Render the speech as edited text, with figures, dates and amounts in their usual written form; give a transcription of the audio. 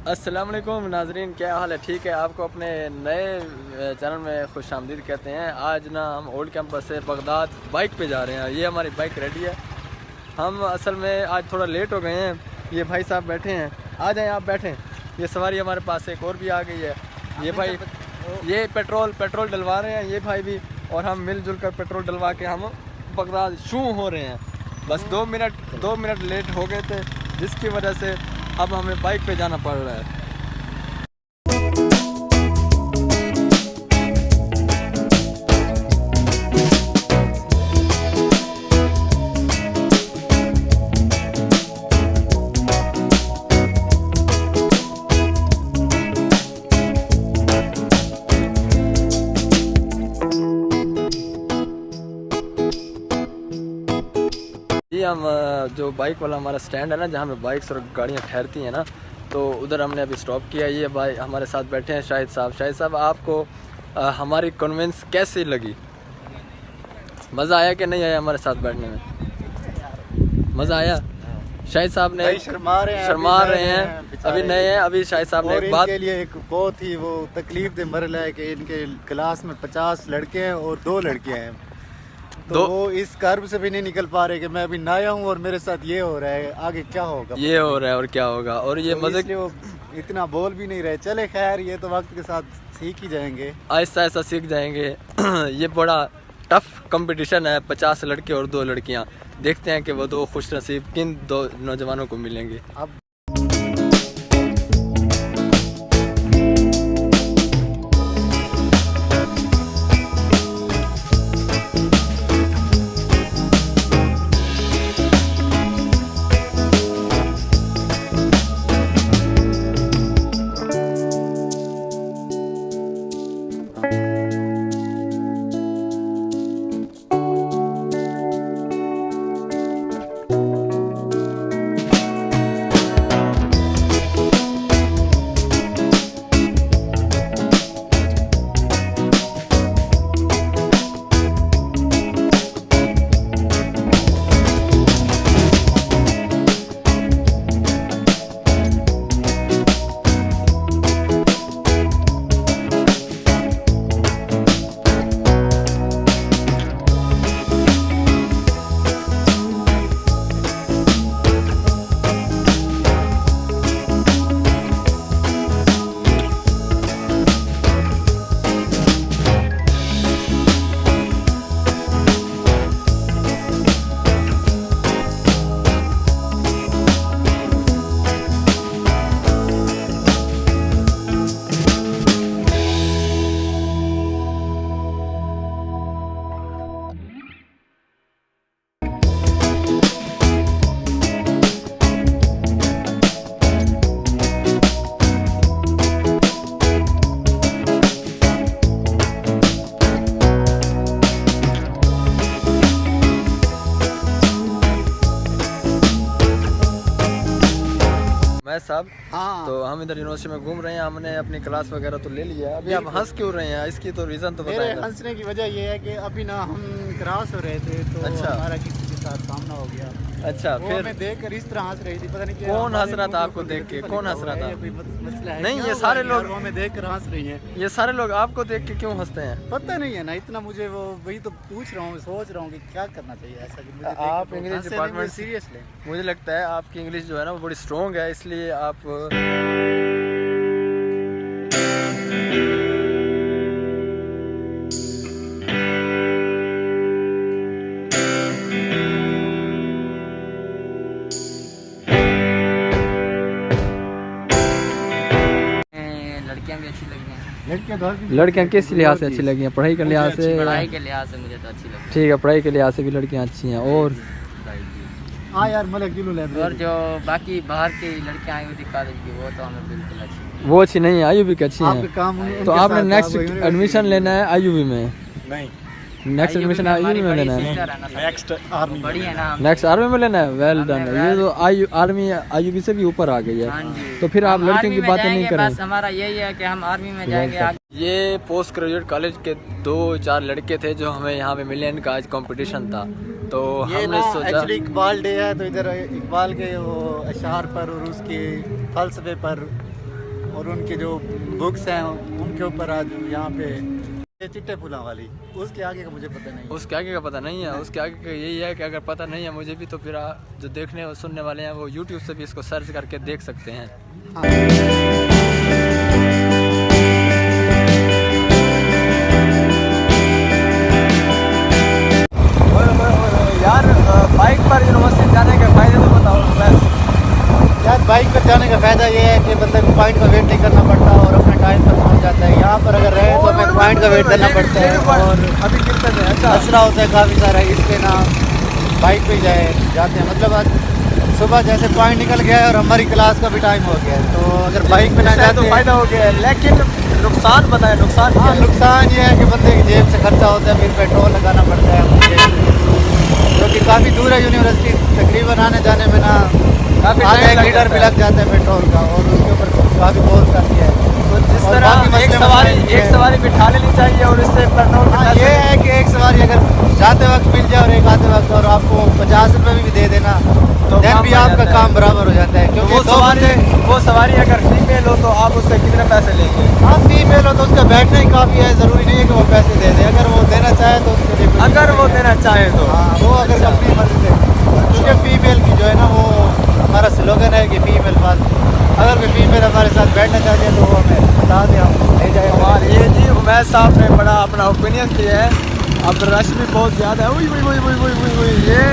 अस्सलाम वालेकुम नाजरीन, क्या हाल है? ठीक है, आपको अपने नए चैनल में खुश आमदीद कहते हैं। आज ना हम ओल्ड कैंपस से बगदाद बाइक पे जा रहे हैं। ये हमारी बाइक रेडी है। हम असल में आज थोड़ा लेट हो गए हैं। ये भाई साहब बैठे हैं, आ जाएं आप बैठें। ये सवारी हमारे पास एक और भी आ गई है। ये भाई ये पेट्रोल डलवा रहे हैं ये भाई भी, और हम मिलजुल कर पेट्रोल डलवा के हम बगदाद शू हो रहे हैं। बस 2 मिनट लेट हो गए थे, जिसकी वजह से अब हमें बाइक पे जाना पड़ रहा है। जी हम जो बाइक वाला हमारा स्टैंड है ना, जहाँ पे बाइक्स और गाड़ियाँ ठहरती हैं ना, तो उधर हमने अभी स्टॉप किया। ये भाई हमारे साथ बैठे हैं शाहिद साहब, आपको हमारी कन्वेंस कैसी लगी? मज़ा आया कि नहीं आया हमारे साथ बैठने में? मज़ा आया? शाहिद साहब ने शर्मा रहे हैं, अभी नए हैं। अभी शाहिद साहब ने एक बात के लिए एक बहुत ही वो तकलीफ दे मरला है कि इनके क्लास में 50 लड़के हैं और 2 लड़कियां हैं, तो वो इस कर्व से भी नहीं निकल पा रहे कि मैं अभी नया हूँ और मेरे साथ ये हो रहा है, आगे क्या होगा? ये हो रहा है और क्या होगा, और ये तो मजे वो इतना बोल भी नहीं रहे। चले खैर, ये तो वक्त के साथ सीख ही जाएंगे, आहिस्ता सीख जाएंगे। ये बड़ा टफ कंपटीशन है, 50 लड़के और 2 लड़कियां। देखते हैं कि वो 2 खुश नसीब किन 2 नौजवानों को मिलेंगे। अब साहब, हाँ, तो हम इधर यूनिवर्सिटी में घूम रहे हैं। हमने अपनी क्लास वगैरह तो ले लिया। अभी आप हंस क्यों रहे हैं? इसकी तो रीजन तो बताइए। मेरे हंसने की वजह ये है कि अभी ना हम क्रॉस हो रहे थे, तो अच्छा, हमारा किसी के साथ सामना हो गया। अच्छा, फिर मैं देखकर इस तरह हंस रही थी, पता नहीं कौन हंस रहा था आपको देख के? कौन हंस रहा था? नहीं, ये सारे लोग हमें देख कर हंस रही हैं। ये सारे लोग आपको देख के क्यों हंसते हैं? पता नहीं है ना, इतना मुझे वो वही तो पूछ रहा हूँ, सोच रहा हूँ कि क्या करना चाहिए ऐसा कि मुझे आप इंग्लिश डिपार्टमेंट सीरियसली, मुझे लगता है आपकी इंग्लिश जो है ना वो बड़ी स्ट्रॉन्ग है, इसलिए आप लड़कियां किस लिहाज से अच्छी लगी हैं? पढ़ाई के लिहाज से? पढ़ाई के लिहाज से मुझे तो अच्छी लगी। ठीक है, पढ़ाई के लिहाज से भी लड़कियां अच्छी हैं। और हाँ यार, मलक और जो बाकी बाहर की लड़कियां आई हुई थी कॉलेज की, वो तो हमें बिल्कुल अच्छी, वो अच्छी नहीं है, आईयूबी की अच्छी हैं। तो आपने नेक्स्ट एडमिशन लेना है आईयूबी में? नहीं, नेक्स्ट एडमिशन आईयूबी में लेना है, नेक्स्ट आर्मी बड़ी है ना, नेक्स्ट आर्मी में लेना है। Well done. ये तो आर्मी आईयूबी से भी ऊपर आ गई है, तो फिर आप लड़कियों की बातें नहीं करें। बस हमारा यही है कि हम आर्मी में जाएंगे। ये पोस्ट ग्रेजुएट कॉलेज के 2-4 लड़के थे जो हमें यहाँ पे मिले। इनका आज कंपटीशन था, तो हमने सोचा एक्चुअली इकबाल डे है, तो इधर इकबाल के वो अशआर पर और उसके फलसफे पर और उनके जो बुक्स हैं उनके ऊपर आज यहाँ पे ये चिट्टे फूलों वाली, उसके आगे का मुझे पता नहीं। उसके आगे का पता नहीं है, उसके आगे का यही है कि अगर पता नहीं है मुझे भी तो फिर जो देखने और सुनने वाले हैं वो यूट्यूब से भी इसको सर्च करके देख सकते हैं। यार बाइक पर यूनिवर्सिटी जाने के फायदे तो बताओ बस। यार बाइक पर जाने का फ़ायदा ये है कि बंदे को पॉइंट का वेट नहीं करना पड़ता और अपने टाइम पर पहुंच जाता है। यहाँ पर अगर रहे तो हमें पॉइंट का वेट करना पड़ता है और अभी गिरते हैं। अच्छा मसला होता है काफ़ी सारा, इसलिए ना बाइक पे जाते हैं। मतलब आज सुबह जैसे पॉइंट निकल गया है और हमारी क्लास का भी टाइम हो गया है, तो अगर बाइक पे ना जाते तो फ़ायदा हो गया है। लेकिन नुकसान बताए, नुकसान क्या हाँ है? नुकसान ये है कि बंदे की जेब से खर्चा होता है, फिर पेट्रोल लगाना पड़ता है क्योंकि काफ़ी दूर है यूनिवर्सिटी, तकरीबन आने जाने में ना काफ़ी आधा टाइम 1 लीटर भी लग जाता है पेट्रोल का और उसके ऊपर काफ़ी कॉस्ट करती है। तो जिस और तरह बाकी एक मसले ये सवारी बिठा लेनी चाहिए और इससे पेट्रोल हाँ ये है कि एक सवारी अगर जाते वक्त मिल जाए और एक आते वक्त और आपको 50 रुपये भी दे देना तो देन भी आपका काम बराबर हो जाता है। क्योंकि वो सवारी अगर फीमेल हो तो आप उससे कितने पैसे लेंगे? हाँ फीमेल हो तो उसका बैठना ही काफ़ी है, ज़रूरी नहीं है कि वो पैसे दे दे। अगर वो देना चाहे तो उसके लिए अगर वो देना चाहे तो हाँ वो अगर अपनी मर्जी से, क्योंकि फीमेल की जो है ना वो हमारा स्लोगन है कि फीमेल पास, अगर कोई फीमेल हमारे साथ बैठना चाहती है तो वो हमें बता दें, हम ले जाए। और ये जी उमैद साहब ने बड़ा अपना ओपिनियन दिया है। अब रश भी बहुत ज़्यादा है। ये